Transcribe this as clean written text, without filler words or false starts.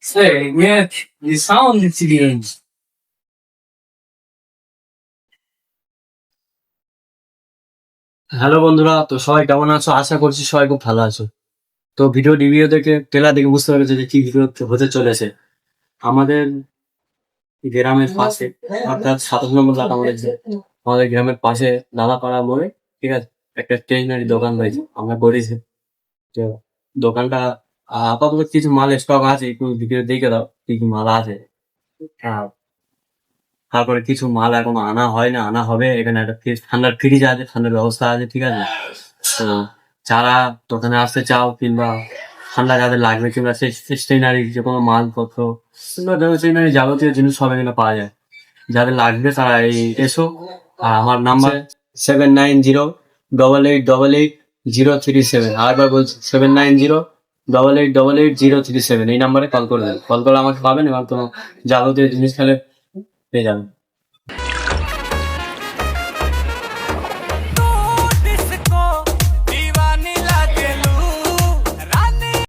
Say, yeah, the sound experience. Hello বন্ধুরা, তো সবাই কেমন আছো? আশা করছি সবাই খুব ভালো আছো। তো রিভিউ দেখে ট্রেলার দেখে বুঝতে পেরেছো যে কি ভিডিও হতে চলেছে। আমাদের গ্রামের পাশে, অর্থাৎ 27 নম্বর লাট আমাদের গ্রামের পাশে নালাপাড়া মোড়ে, ঠিক আছে, একটা স্টেশনারি দোকান রয়েছে আমরা করেছি। তো দোকানটা আপাতত কিছু মাল স্টক আছে, একটু ভিডিও দেখে দাও কি কি মাল আছে। হ্যাঁ, তারপরে কিছু মাল এখনো আনা হয় না, আনা হবে। এখানে একটা ঠান্ডার ফ্রিজ আছে, ঠান্ডার ব্যবস্থা আছে, ঠিক আছে। তো যারা দোকানে আসতে চাও কিংবা ঠান্ডা যাদের লাগবে কিংবা স্টেশনারি যে কোনো মালপত্র কিংবা স্টেশনারি যাবতীয় জিনিস সব এখানে পাওয়া যায়। যাদের লাগবে তারা এই এসো। আর আমার নাম্বার 7908888037। আরেকবার বলছি 7908888037। এই নাম্বারে কল করে দেন। কল করলে আমাকে পাবেন এবং কোনো যাবতীয় জিনিস খেলে পেয়ে যাবেন।